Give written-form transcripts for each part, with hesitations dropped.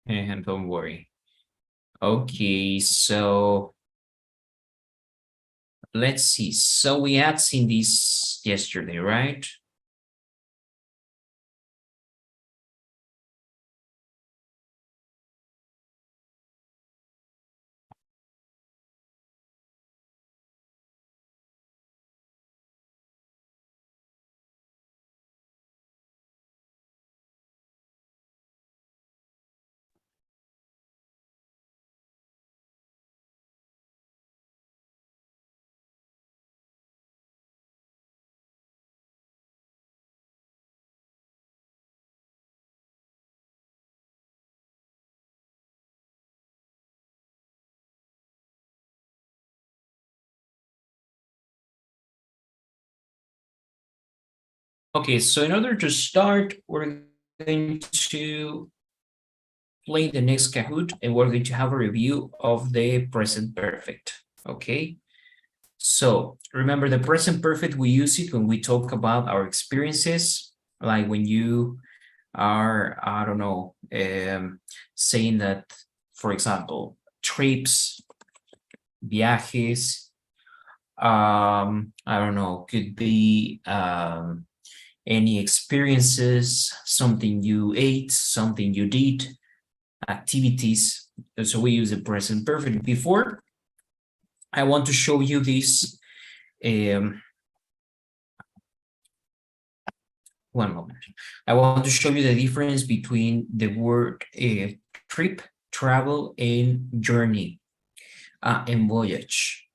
And don't worry. Okay, so let's see. So we had seen this yesterday, right? Okay, so in order to start, we're going to play the next Kahoot and we're going to have a review of the present perfect. Okay, so remember the present perfect, we use it when we talk about our experiences, like when you are, I don't know, saying that, for example, trips, viajes, I don't know, could be any experiences, something you ate, something you did, activities. So we use the present perfect. Before, I want to show you this. One moment. I want to show you the difference between the word trip, travel, and journey, and voyage.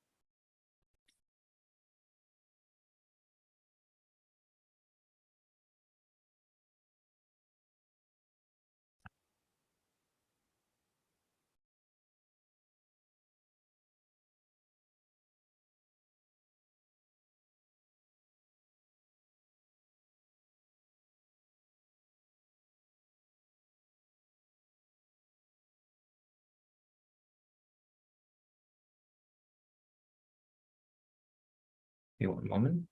Okay, one moment.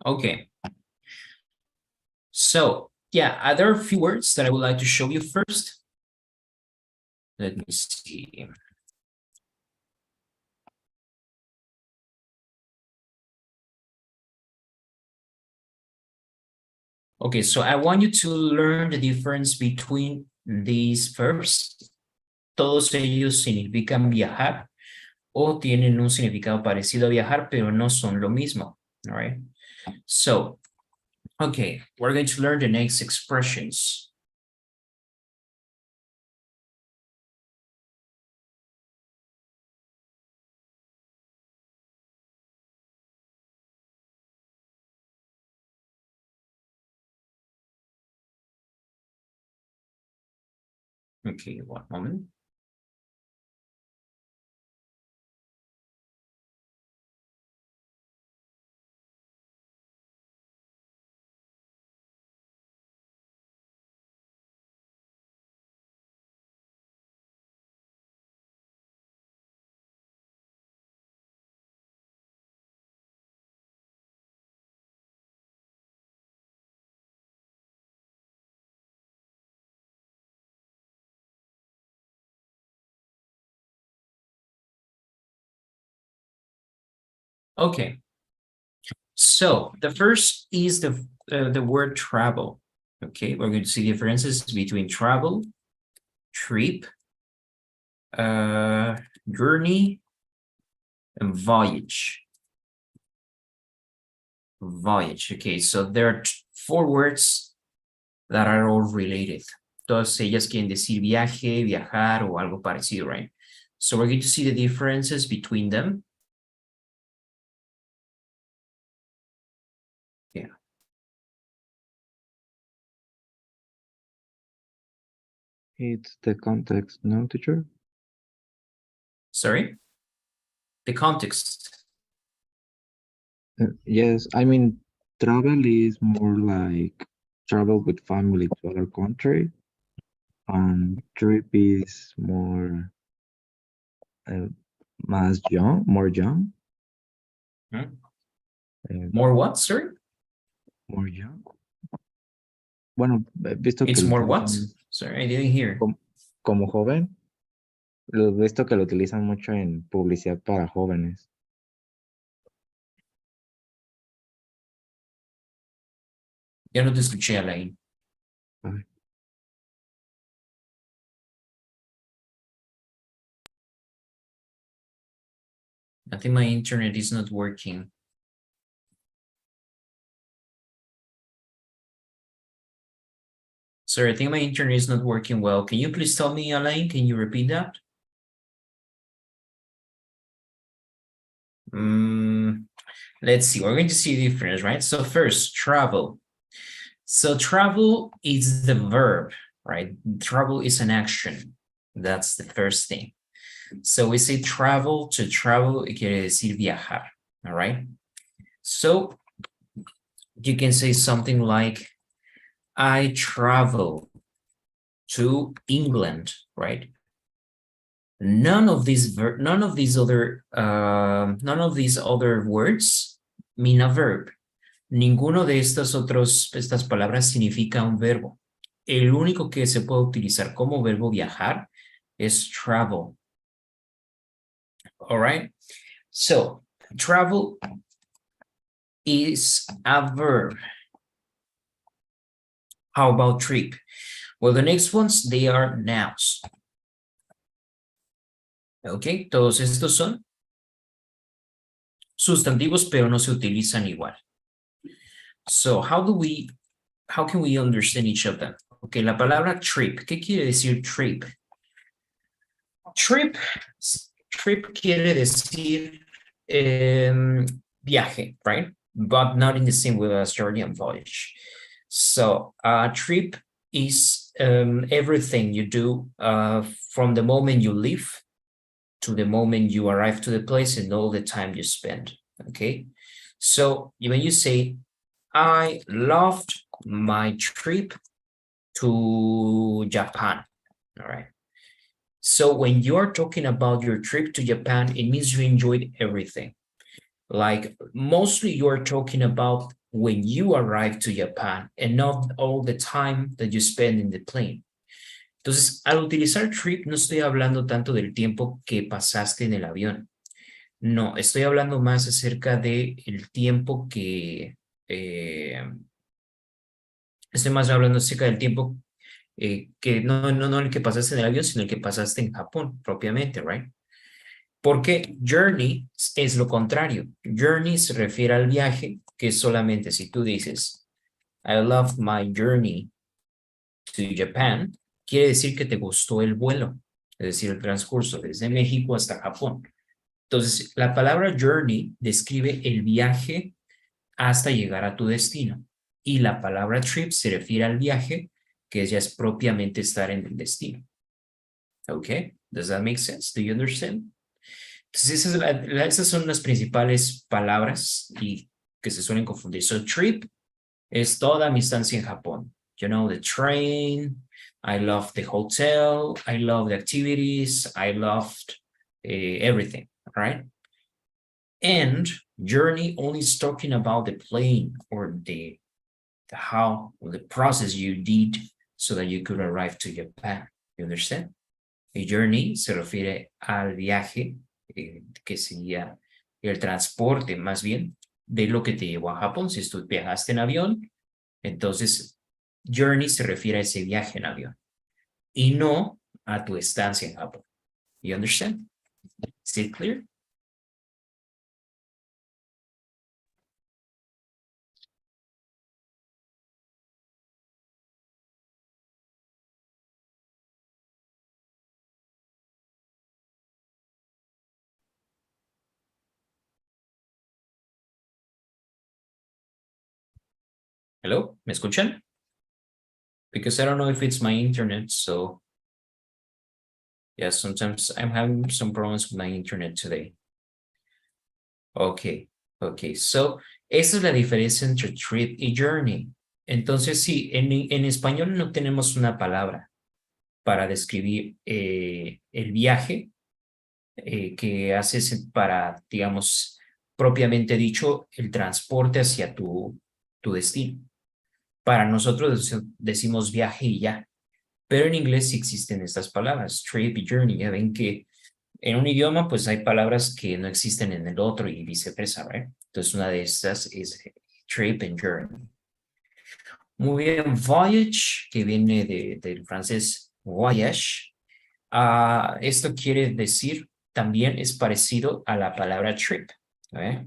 Okay, so yeah, there are a few words that I would like to show you first. Let me see. Okay, so I want you to learn the difference between these verbs. Todos ellos significan viajar o tienen un significado parecido a viajar, pero no son lo mismo. All right. So, okay, we're going to learn the next expressions. Okay, one moment. Okay, so the first is the word travel. Okay, we're going to see differences between travel, trip, journey, and voyage. Voyage. Okay, so there are four words that are all related. Todas ellas quieren decir viaje, viajar o algo parecido, right? So we're going to see the differences between them. Yeah. It's the context, no, teacher? Sorry? The context. Yes, I mean, travel is more like travel with family to other country, and trip is more uh, more young, Hmm? uh, More what, sorry? more young. Bueno, visto que It's lo more what? utilizan Sorry, I didn't hear. como joven, lo visto que lo utilizan mucho en publicidad para jóvenes. Ya no te escuché, Alain. Ay, I think my internet is not working. Sorry, I think my internet is not working well. Can you please tell me, Alain? Can you repeat that? Let's see. We're going to see the difference, right? So first, travel. So travel is the verb, right? Travel is an action. That's the first thing. So we say travel to travel, quiere decir viajar, all right? So you can say something like, I travel to England, right? None of these other words mean a verb. Ninguno de estas palabras significa un verbo. El único que se puede utilizar como verbo viajar es travel. All right. So travel is a verb. How about trip? Well, the next ones, they are nouns. Ok, todos estos son sustantivos, pero no se utilizan igual. So, how can we understand each of them? Ok, la palabra trip, ¿qué quiere decir trip? Trip, trip quiere decir viaje, right? But not in the same way as journey and voyage. So, trip is everything you do from the moment you leave to the moment you arrive to the place and all the time you spend. Okay. So when you say, I loved my trip to Japan. All right. So when you're talking about your trip to Japan, it means you enjoyed everything. Like mostly you're talking about when you arrive to Japan and not all the time that you spend in the plane. Entonces, al utilizar trip, no estoy hablando tanto del tiempo que pasaste en el avión. No, estoy hablando más acerca de el tiempo estoy más hablando acerca del tiempo que no el que pasaste en el avión, sino el que pasaste en Japón propiamente, right? Porque journey es lo contrario. Journey se refiere al viaje, que solamente si tú dices, I love my journey to Japan, quiere decir que te gustó el vuelo, es decir, el transcurso desde México hasta Japón. Entonces, la palabra journey describe el viaje hasta llegar a tu destino. Y la palabra trip se refiere al viaje, que ya es propiamente estar en el destino. Okay, does that make sense? Do you understand? Entonces, esas son las principales palabras y que se suelen confundir. So, trip es toda mi estancia en Japón. You know, the train, I love the hotel, I love the activities, I loved everything, right? And journey only is talking about the plane or the how or the process you did so that you could arrive to Japan. You understand? A journey se refiere al viaje, que sería el transporte más bien de lo que te llevó a Japón. Si tú viajaste en avión, entonces journey se refiere a ese viaje en avión y no a tu estancia en Japón. You understand? Is it clear? Hello, ¿me escuchan? Because I don't know if it's my internet, so yeah, sometimes I'm having some problems with my internet today. Okay, so esa es la diferencia entre trip y journey. Entonces, sí, en español no tenemos una palabra para describir el viaje que haces para, digamos, propiamente dicho, el transporte hacia tu destino. Para nosotros decimos viaje y ya, pero en inglés sí existen estas palabras, trip y journey. Ya ven que en un idioma pues hay palabras que no existen en el otro y viceversa, ¿right? Entonces una de estas es trip and journey. Muy bien, voyage, que viene del francés voyage. Esto quiere decir, también es parecido a la palabra trip. ¿Eh?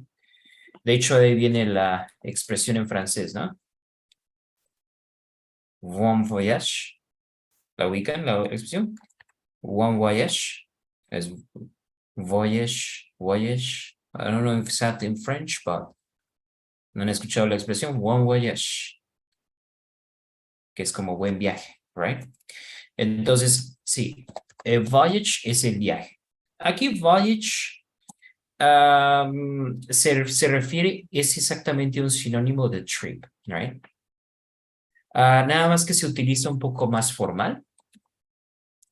De hecho, ahí viene la expresión en francés, ¿no? Bon voyage. ¿La ubican, la expresión? One voyage. Es voyage. I don't know if it's that in French, but no han escuchado la expresión one voyage, que es como buen viaje, right? Entonces, sí, voyage es el viaje. Aquí voyage se refiere, es exactamente un sinónimo de trip, right? Nada más que se utiliza un poco más formal,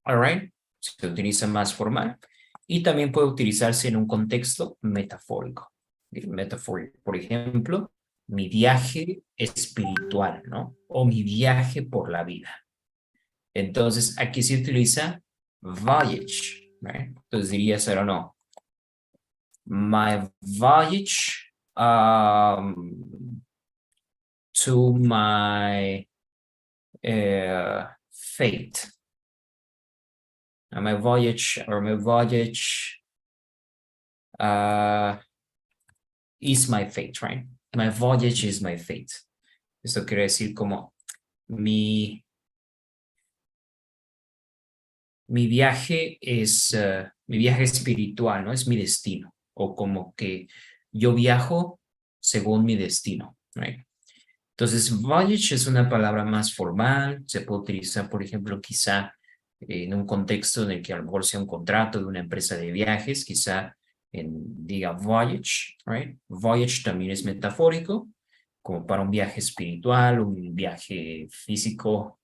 all right? Se utiliza más formal y también puede utilizarse en un contexto metafórico. Por ejemplo, mi viaje espiritual, ¿no? O mi viaje por la vida. Entonces, aquí se utiliza voyage, right? Entonces dirías, I don't know, my voyage to my fate. My voyage is my fate, right? My voyage is my fate. Esto quiere decir como mi viaje es mi viaje espiritual, ¿no? Es mi destino. O como que yo viajo según mi destino, right? Entonces, voyage es una palabra más formal, se puede utilizar, por ejemplo, quizá en un contexto en el que a lo mejor sea un contrato de una empresa de viajes, quizá diga voyage, right? Voyage también es metafórico, como para un viaje espiritual, un viaje físico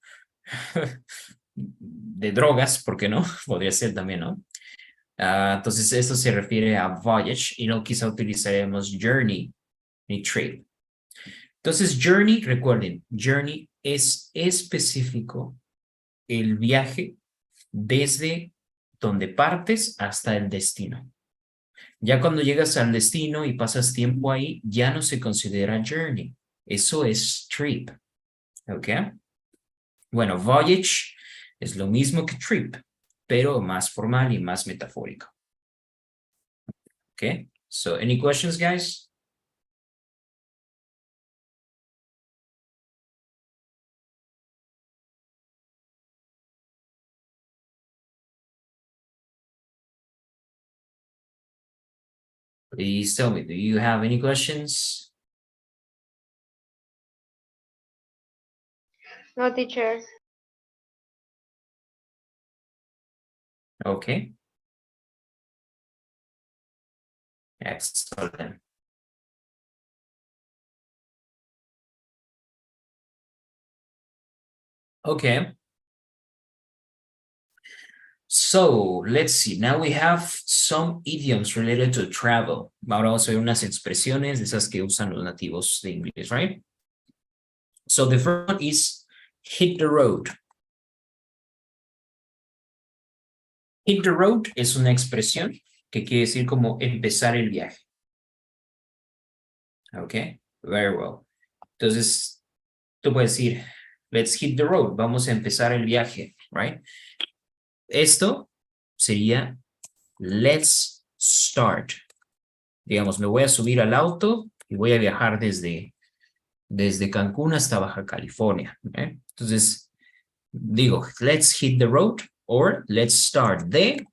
de drogas, ¿por qué no? Podría ser también, ¿no? Entonces, esto se refiere a voyage y no quizá utilizaremos journey ni trip. Entonces, journey, recuerden, journey es específico el viaje desde donde partes hasta el destino. Ya cuando llegas al destino y pasas tiempo ahí, ya no se considera journey. Eso es trip. ¿Ok? Bueno, voyage es lo mismo que trip, pero más formal y más metafórico. ¿Ok? So, any questions, guys? Please tell me, do you have any questions? No, teacher. Okay. Excellent. Okay. So let's see. Now we have some idioms related to travel. Ahora vamos a ver unas expresiones de esas que usan los nativos de inglés, right? So the first one is hit the road. Hit the road es una expresión que quiere decir como empezar el viaje. Okay, very well. Entonces, tú puedes decir, let's hit the road. Vamos a empezar el viaje, right? Esto sería let's start. Digamos, me voy a subir al auto y voy a viajar desde Cancún hasta Baja California. ¿Eh? Entonces, digo, let's hit the road or let's start the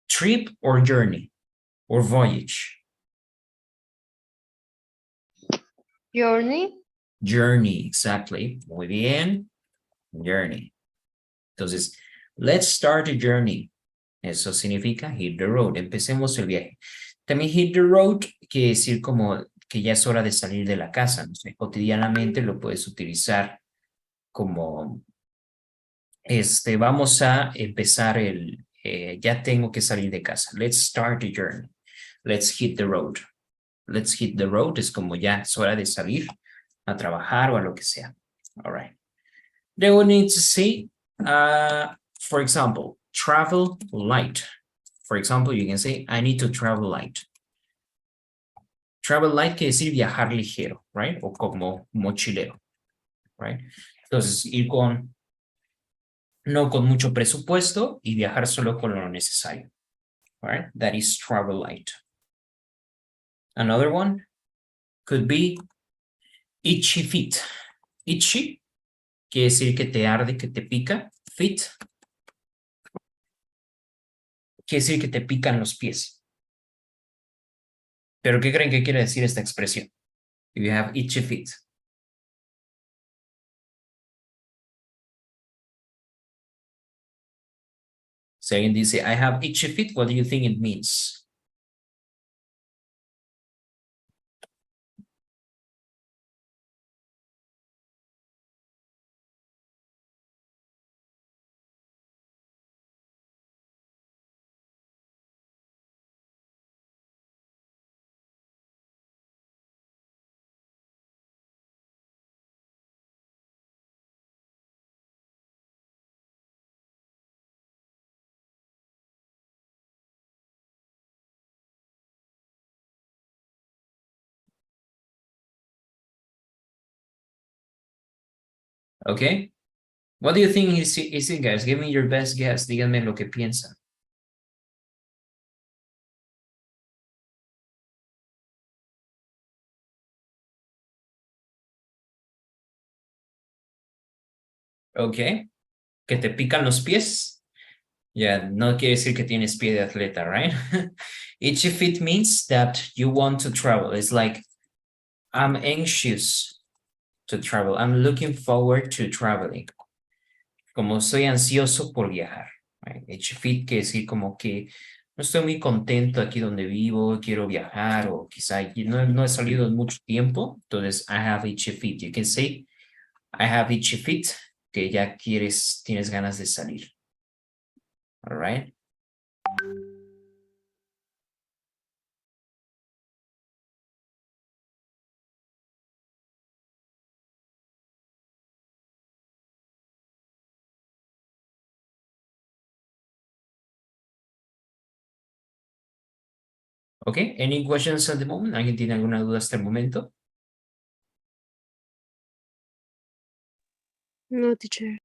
trip or journey or voyage. Journey. Journey, exactly. Muy bien. Journey. Entonces, let's start a journey. Eso significa hit the road. Empecemos el viaje. También hit the road quiere decir como que ya es hora de salir de la casa. ¿No sé? Cotidianamente lo puedes utilizar como, vamos a empezar ya tengo que salir de casa. Let's start the journey. Let's hit the road. Let's hit the road es como ya es hora de salir a trabajar o a lo que sea. All right. Then we need to say, for example, travel light. For example, you can say, I need to travel light. Travel light quiere decir viajar ligero, right? O como mochilero, right? Entonces, ir no con mucho presupuesto y viajar solo con lo necesario, right? That is travel light. Another one could be itchy feet. Itchy quiere decir que te arde, que te pica. Feet quiere decir que te pican los pies. ¿Pero qué creen que quiere decir esta expresión? If you have itchy feet. Si alguien dice, I have itchy feet, what do you think it means? Okay. What do you think is it, guys? Give me your best guess. Díganme lo que piensan. Okay. Que te pican los pies. Yeah, no quiere decir que tienes pie de atleta, right? Itchy feet means that you want to travel. It's like, I'm anxious to travel. I'm looking forward to traveling. Como soy ansioso por viajar. Right? Itchy feet quiere decir como que no estoy muy contento aquí donde vivo, quiero viajar o quizá no he salido en mucho tiempo. Entonces, I have itchy feet. You can say, I have itchy feet, que ya tienes ganas de salir. All right. Okay, any questions at the moment? ¿Alguien tiene alguna duda hasta el momento? No, teacher.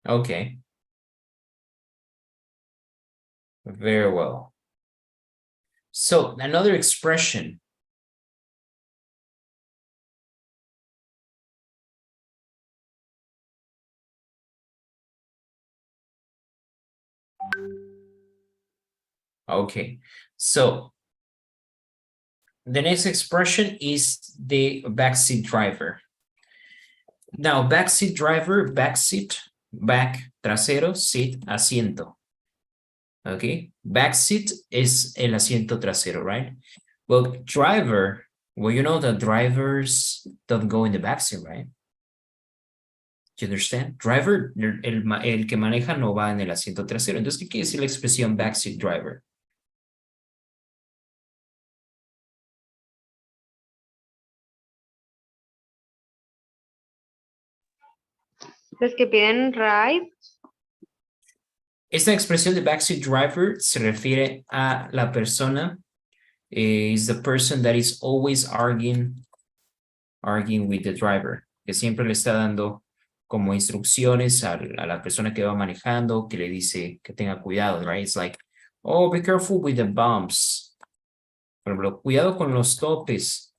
Okay. Very well. So another expression. Okay, so the next expression is the backseat driver. Now, backseat driver, backseat, back, trasero, seat, asiento. Okay, backseat is el asiento trasero, right? Well, driver, well, you know that drivers don't go in the backseat, right? You understand? Driver, el que maneja no va en el asiento trasero. Entonces, ¿qué quiere decir la expresión backseat driver? Los que piden ride. Esta expresión de backseat driver se refiere a la persona, is the person that is always arguing with the driver, que siempre le está dando como instrucciones a la persona que va manejando, que le dice que tenga cuidado, right? It's like, oh, be careful with the bumps. Por ejemplo, cuidado con los topes.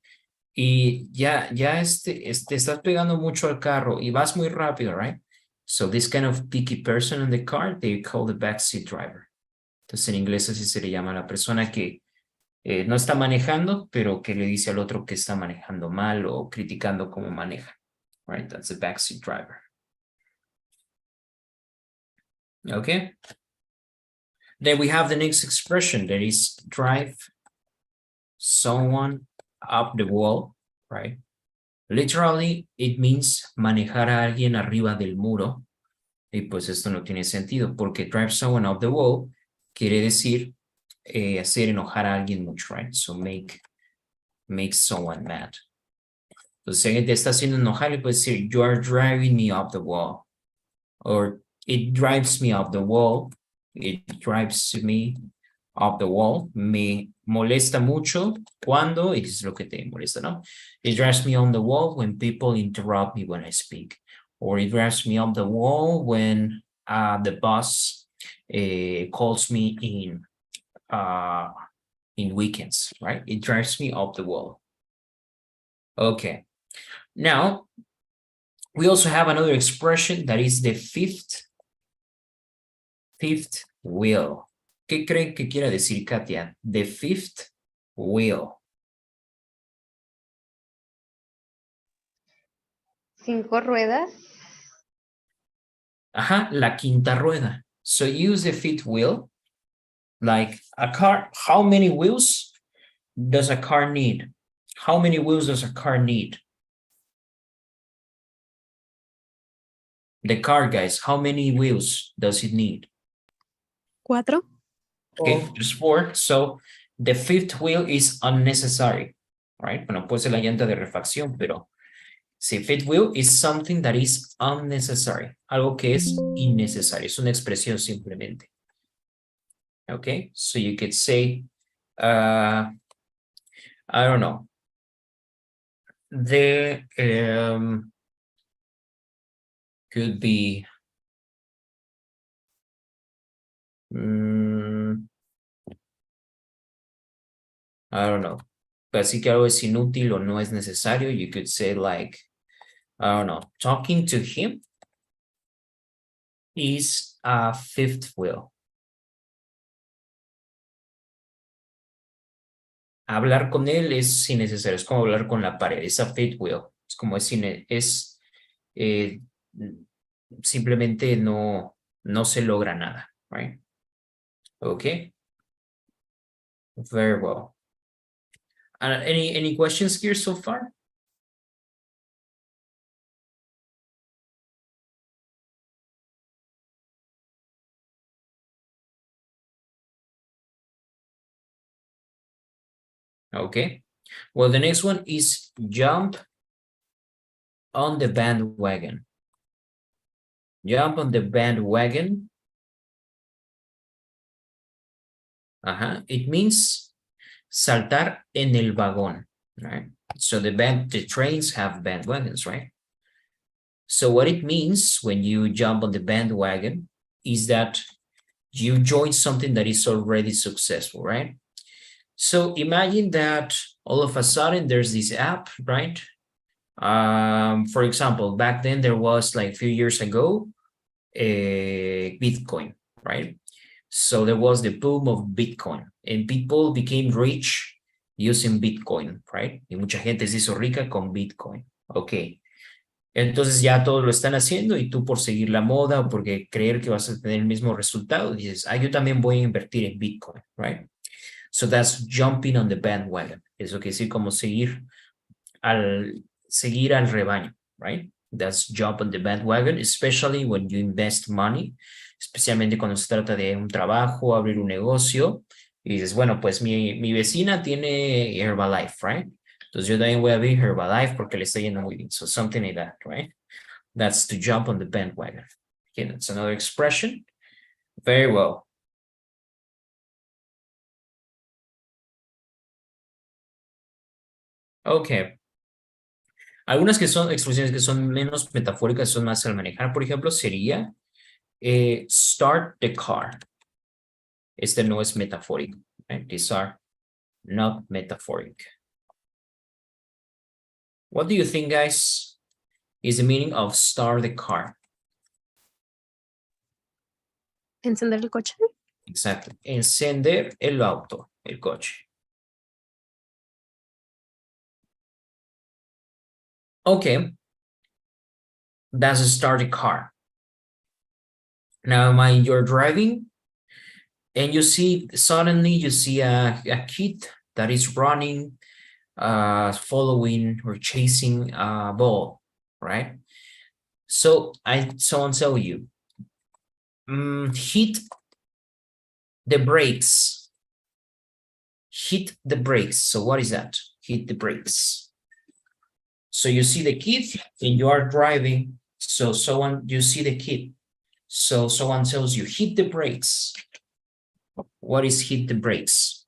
Y ya estás pegando mucho al carro y vas muy rápido, right? So this kind of picky person in the car, they call the backseat driver. Entonces en inglés así se le llama a la persona que no está manejando, pero que le dice al otro que está manejando mal o criticando cómo maneja. Right, that's a backseat driver. Okay. Then we have the next expression that is drive someone up the wall, right? Literally, it means manejar a alguien arriba del muro. Y pues esto no tiene sentido porque drive someone up the wall quiere decir hacer enojar a alguien mucho, right? So make someone mad. Entonces, si alguien te está haciendo enojar, le puedes decir, you are driving me up the wall. Or it drives me up the wall. It drives me up the wall. Me molesta mucho cuando, y es lo que te molesta, ¿no? It drives me on the wall when people interrupt me when I speak. Or it drives me up the wall when the boss calls me in weekends, right? It drives me up the wall. Okay. Now, we also have another expression that is the fifth wheel. ¿Qué creen que quiera decir, Katia? The fifth wheel. 5 ruedas. Ajá, la quinta rueda. So use the fifth wheel. Like a car, how many wheels does a car need? How many wheels does a car need? The car, guys, how many wheels does it need? 4. Okay, just 4. So the fifth wheel is unnecessary, right? Bueno, puede ser la llanta de refacción, pero si fifth wheel is something that is unnecessary, algo que es innecesario, es una expresión simplemente. Okay, so you could say, I don't know, the could be I don't know. Así que algo es inútil o no es necesario. You could say like, I don't know, talking to him is a fifth wheel. Hablar con él es innecesario. Es como hablar con la pared. Es a fifth wheel. Es como simplemente no se logra nada, right? Okay. Very well. Any questions here so far? Okay. Well, the next one is jump on the bandwagon. Jump on the bandwagon. It means saltar en el vagón, right? So the trains have bandwagons, right? So what it means when you jump on the bandwagon is that you join something that is already successful, right? So imagine that all of a sudden there's this app, right? For example, back then there was like a few years ago, Bitcoin, right? So there was the boom of Bitcoin and people became rich using Bitcoin, right? Y mucha gente se hizo rica con Bitcoin. Ok. Entonces ya todos lo están haciendo y tú por seguir la moda o porque creer que vas a tener el mismo resultado, dices, yo también voy a invertir en Bitcoin, right? So that's jumping on the bandwagon. Eso quiere decir como seguir al rebaño, right? That's jump on the bandwagon, especially when you invest money, especialmente cuando se trata de un trabajo, abrir un negocio, y dices, bueno, pues mi vecina tiene Herbalife, right? Entonces yo también voy a abrir Herbalife porque le está yendo muy bien. So something like that, right? That's to jump on the bandwagon. Okay, that's another expression. Very well. Okay. Algunas que son expresiones que son menos metafóricas, son más al manejar. Por ejemplo, sería start the car. Este no es metafórico. Right? These are not metaphoric. What do you think, guys, is the meaning of start the car? Encender el coche. Exacto. Encender el auto, el coche. Okay, that's a started car. Now, you're driving and you see, suddenly you see a kid that is running, following or chasing a ball, right? So someone tell you, hit the brakes. Hit the brakes. So what is that? Hit the brakes. So you see the kid and you are driving. So you see the kid. So someone tells you, hit the brakes. What is hit the brakes?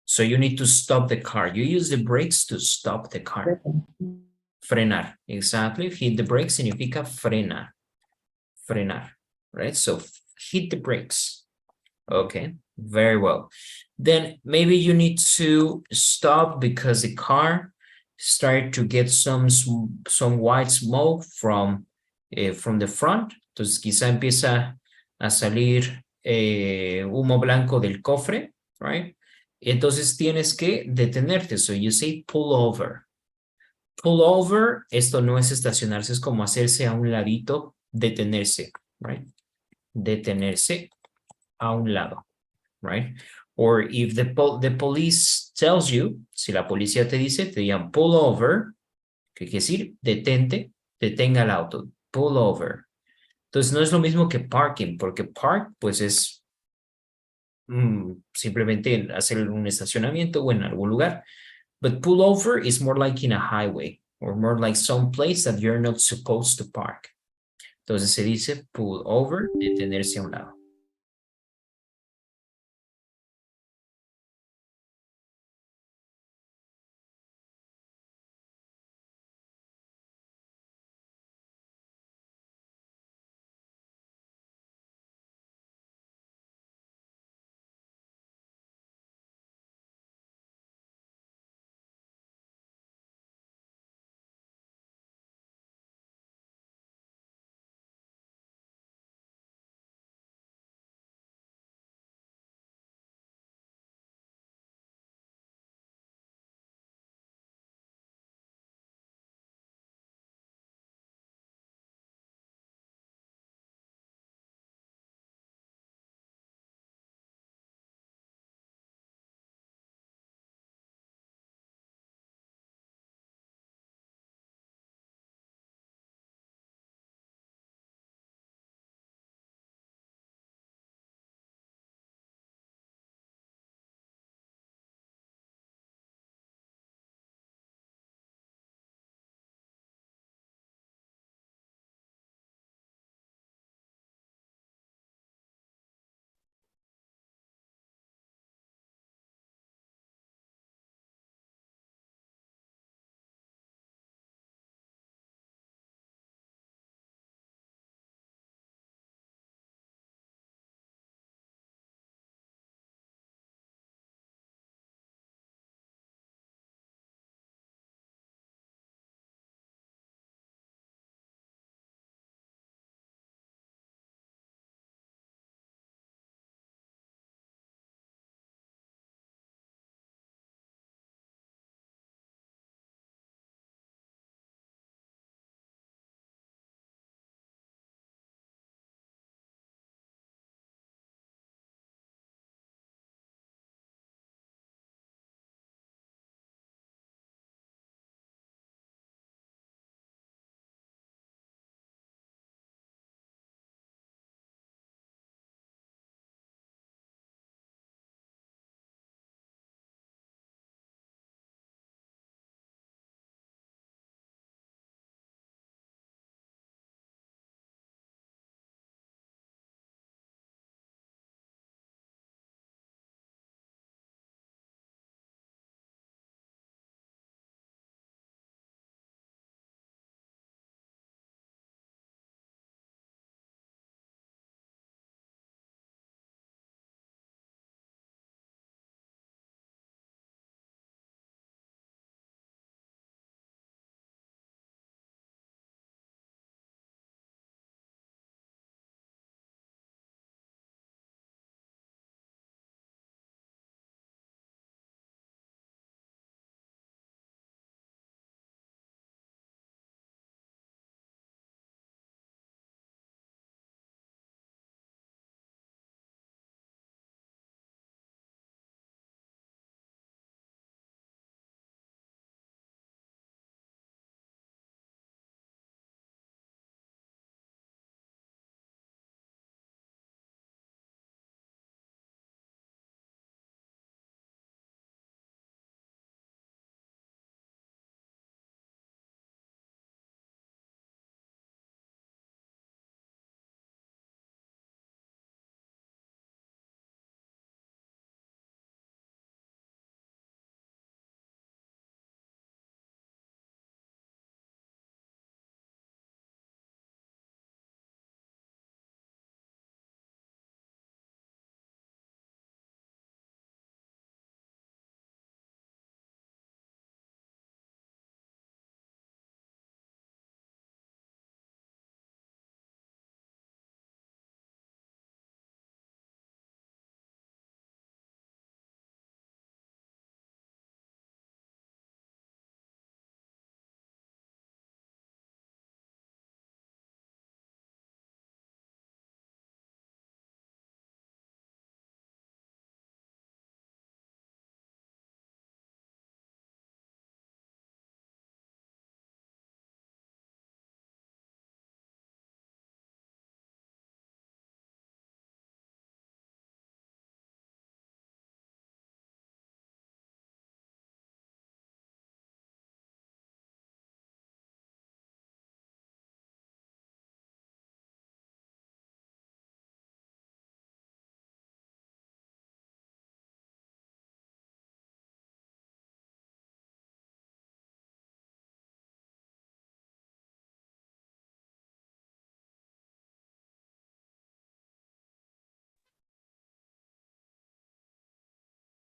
So you need to stop the car. You use the brakes to stop the car. Frenar, exactly. Hit the brakes significa frenar. Frenar, right? So hit the brakes. Okay, very well. Then maybe you need to stop because the car started to get some white smoke from the front. Entonces quizá empieza a salir humo blanco del cofre, right? Entonces tienes que detenerte. So you say pull over. Pull over, esto no es estacionarse, es como hacerse a un ladito, detenerse, right? Detenerse a un lado, right? Or if the police tells you, si la policía te dice, te digan pull over, que quiere decir detente, detenga el auto, pull over. Entonces no es lo mismo que parking, porque park pues es simplemente hacer un estacionamiento o en algún lugar. But pull over is more like in a highway or more like some place that you're not supposed to park. Entonces se dice pull over, detenerse a un lado.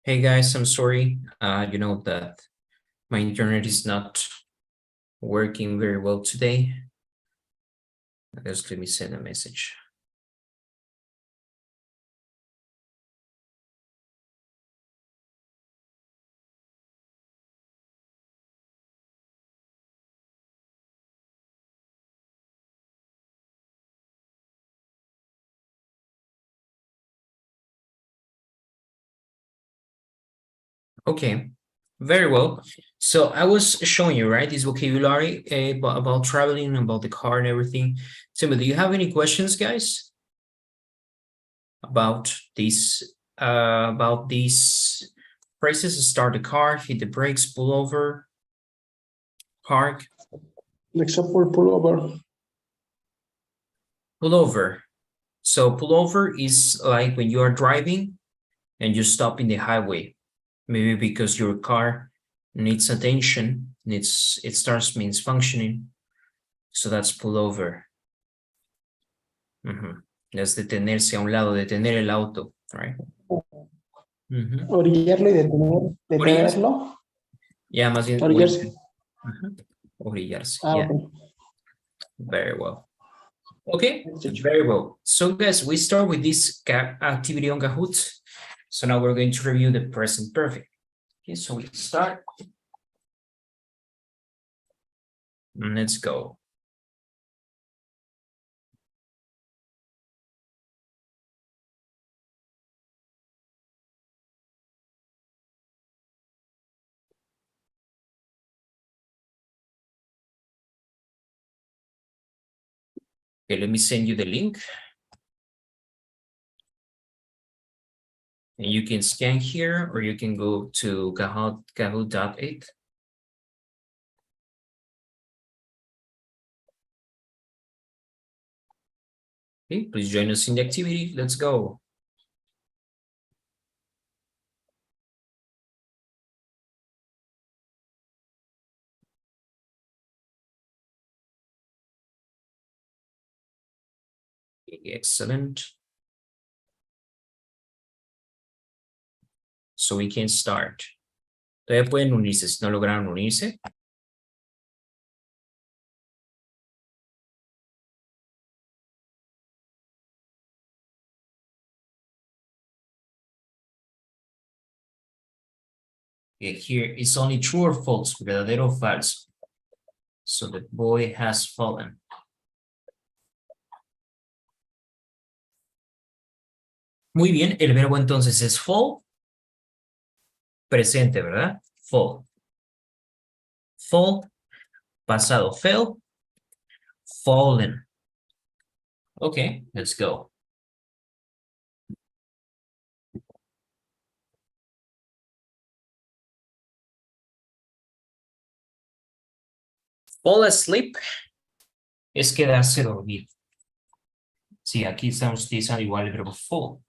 Hey guys, I'm sorry. You know that my internet is not working very well today. Just let me send a message. Okay, very well. So I was showing you, right, this vocabulary about traveling, about the car and everything. So, do you have any questions, guys, about these phrases? Start the car, hit the brakes, pull over, park, Example, pull over. pull over. So pull over is like when you are driving and you stop in the highway, maybe because your car needs attention, it starts means functioning. So that's pull over. Es detenerse a un lado, detener el auto, right? Orillarlo y detenerlo. Yeah, más bien Orillarse. orillarse. Ah, Yeah, okay. very well. Okay, very well. So guys, we start with this activity on Kahoot. So now we're going to review the present perfect. Okay, so we start. Let's go. Okay, let me send you the link. And you can scan here, or you can go to Kahoot.it. Okay, please join us in the activity. Let's go. Okay, excellent. So we can start. Todavía pueden unirse si no lograron unirse. Okay, here it's only true or false, verdadero o falso. So the boy has fallen. Muy bien, el verbo entonces es fall. Presente, ¿verdad? Fall. Fall. Pasado, fell. Fallen. Okay, let's go. Fall asleep es quedarse dormido. Sí, aquí estamos utilizando igual el verbo fall.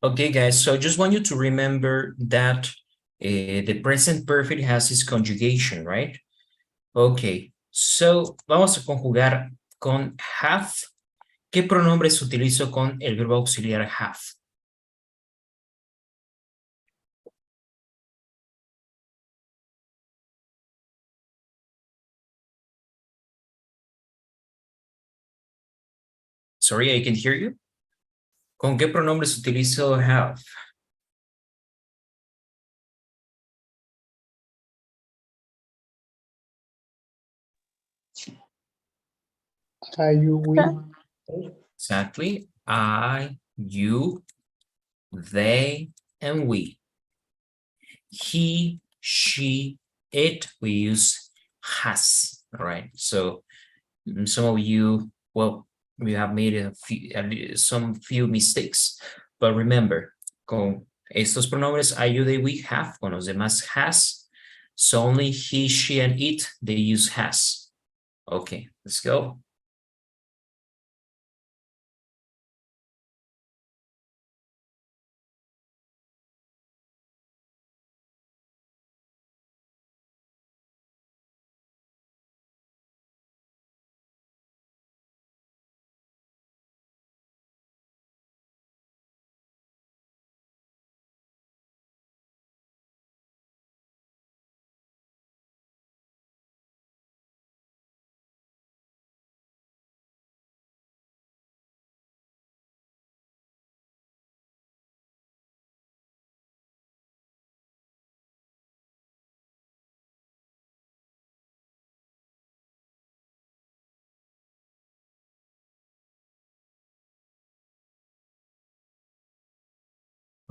Okay, guys, so I just want you to remember that the present perfect has its conjugation, right? Okay, so vamos a conjugar con have. ¿Qué pronombres utilizo con el verbo auxiliar have? Sorry, I can hear you. ¿Con qué pronombres utilizo have? I, you, we. Exactly. I, you, they, and we. He, she, it, we use has. All right. So some of you, well, we have made some few mistakes, but remember, con estos pronombres I, you, they, we, have, con los demás has. So only he, she, and it, they use has. Okay, let's go.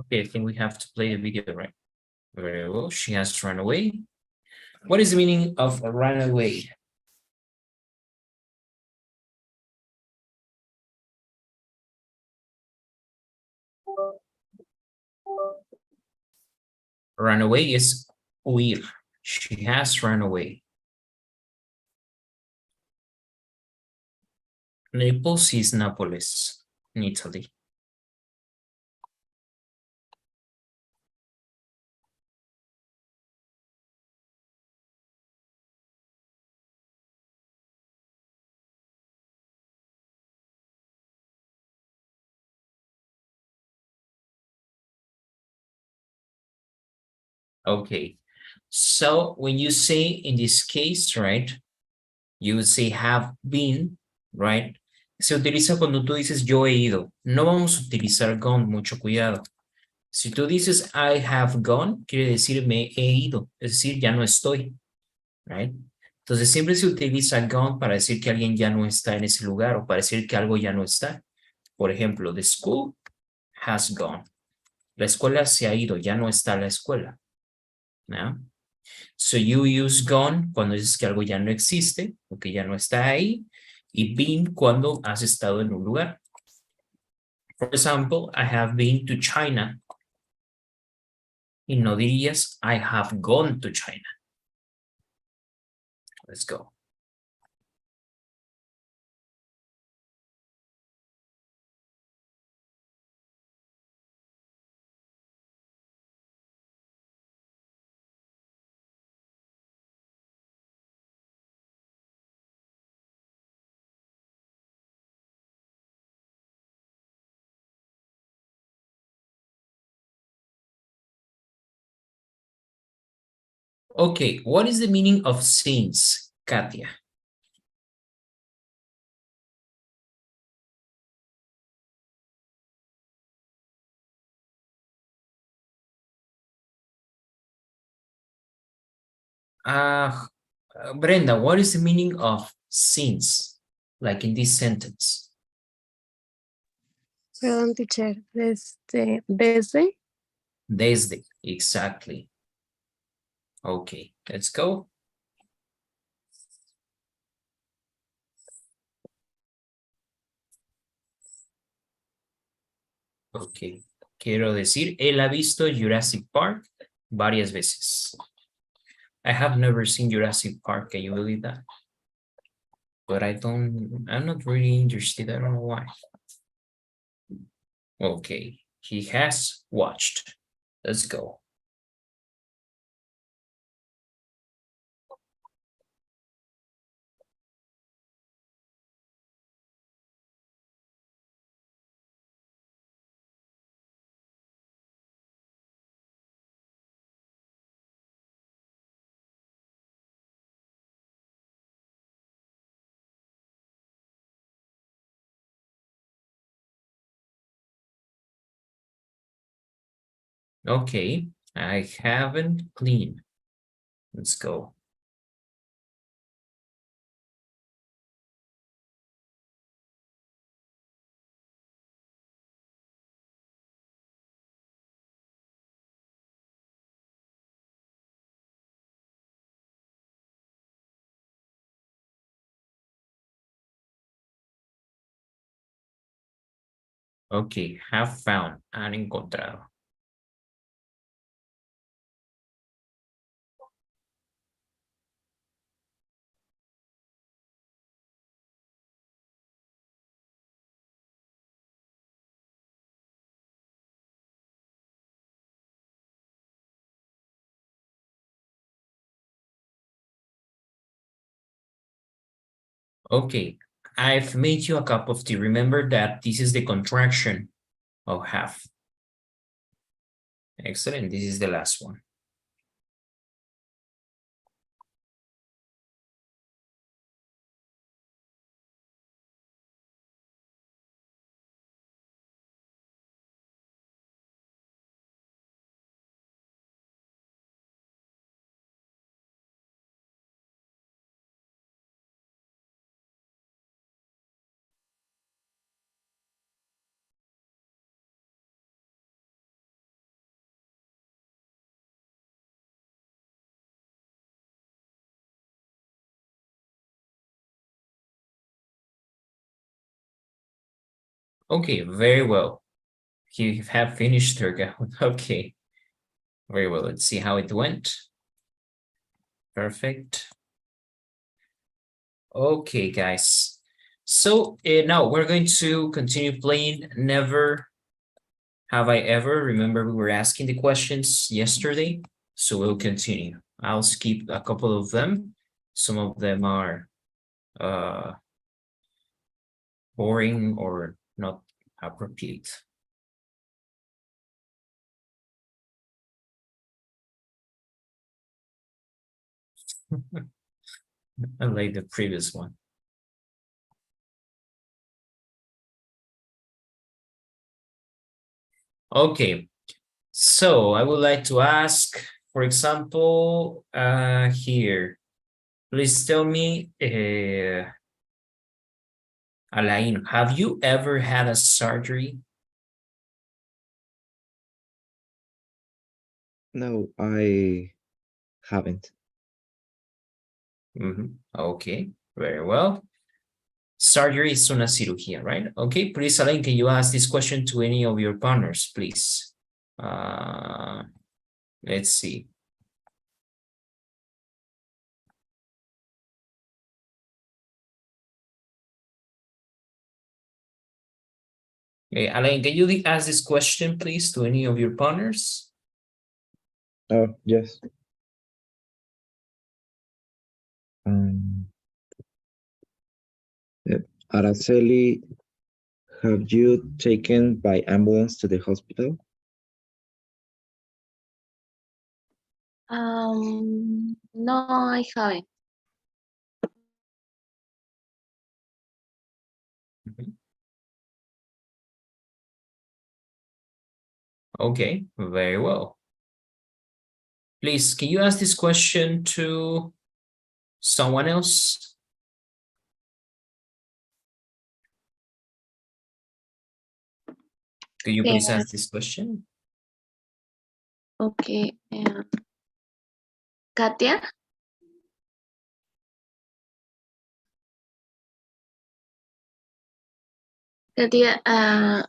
Okay, I think we have to play the video, right? Very well. She has run away. What is the meaning of run away? Run away is huir. She has run away. Naples is Nápoles in Italy. Okay, so when you say in this case, right, you would say have been, right? Se utiliza cuando tú dices yo he ido. No vamos a utilizar gone, mucho cuidado. Si tú dices I have gone, quiere decir me he ido, es decir, ya no estoy, right? Entonces siempre se utiliza gone para decir que alguien ya no está en ese lugar o para decir que algo ya no está. Por ejemplo, the school has gone. La escuela se ha ido, ya no está la escuela. ¿No? So you use gone cuando dices que algo ya no existe o que ya no está ahí, y been cuando has estado en un lugar. For example, I have been to China. Y no dirías I have gone to China. Let's go. Okay, what is the meaning of since, Katia? Brenda, what is the meaning of since, like in this sentence? Perdón, teacher. Desde. Desde, exactly. Okay, let's go. Ok, quiero decir, él ha visto Jurassic Park varias veces. I have never seen Jurassic Park, can you believe that? But I'm not really interested, I don't know why. Okay, he has watched. Let's go. Okay, I haven't cleaned. Let's go. Okay, have found, han encontrado. Okay, I've made you a cup of tea. Remember that this is the contraction of have. Excellent, this is the last one. Okay, very well. You have finished your gown. Okay, very well. Let's see how it went. Perfect. Okay, guys. So now we're going to continue playing Never Have I Ever. Remember, we were asking the questions yesterday, so we'll continue. I'll skip a couple of them. Some of them are boring or not appropriate. I like the previous one. Okay, so I would like to ask, for example, here, please tell me, Alain, have you ever had a surgery? No, I haven't. Okay, very well. Surgery is una cirugía, right? Okay, please, Alain, can you ask this question to any of your partners, please? Let's see. Okay, Alain, can you ask this question, please, to any of your partners? Oh, yes. Araceli, have you taken by ambulance to the hospital? No, I haven't. Okay, very well. Please, can you ask this question to someone else? Could you please ask this question? Okay. Katia? Katia, I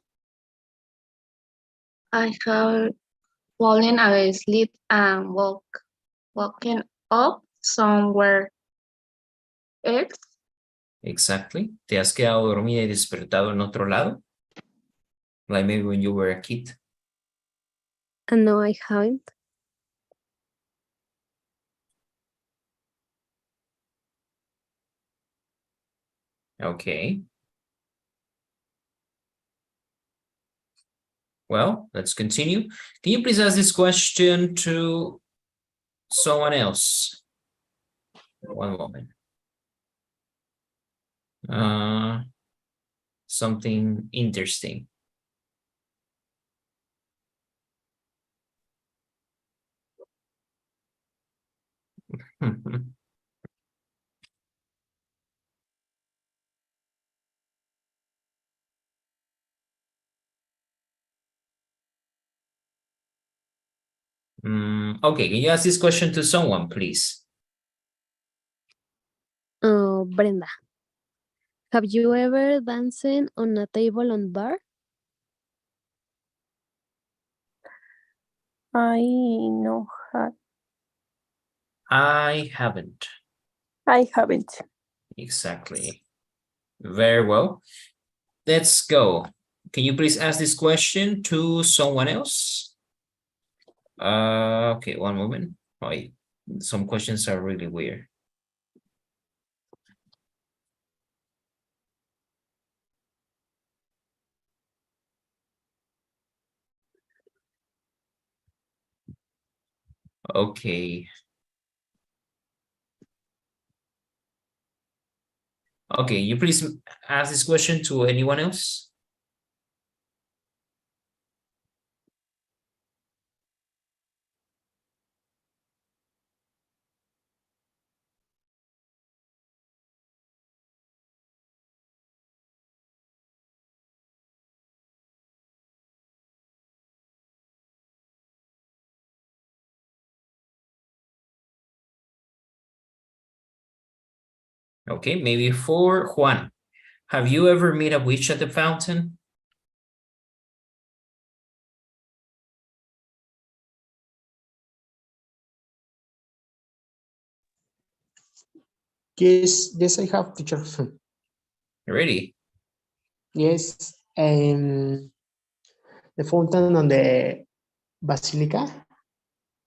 have fallen asleep and walking up somewhere else. Exactly. ¿Te has quedado dormida y despertado en otro lado? Like maybe when you were a kid. No, I haven't. Okay. Well, let's continue. Can you please ask this question to someone else? One moment. Something interesting. Okay, can you ask this question to someone, please? Oh, Brenda. Have you ever danced on a table on bar? I know. I haven't. I haven't. Exactly. Very well. Let's go. Can you please ask this question to someone else? Okay, one moment. Right. Some questions are really weird. Okay. Okay, you please ask this question to anyone else? Okay, maybe for Juan. Have you ever met a witch at the fountain? Yes, I have, teacher. Really? Yes, the fountain on the basilica.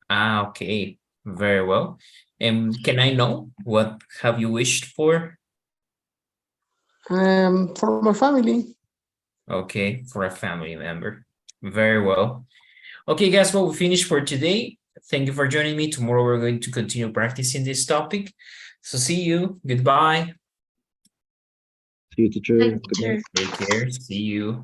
Ah, okay. Very well. And can I know what have you wished for? For my family. Okay, for a family member. Very well. Okay, guys, well, we finished for today. Thank you for joining me. Tomorrow we're going to continue practicing this topic. So see you. Goodbye. See you, teacher. Hi, Good night. teacher. Take care. See you.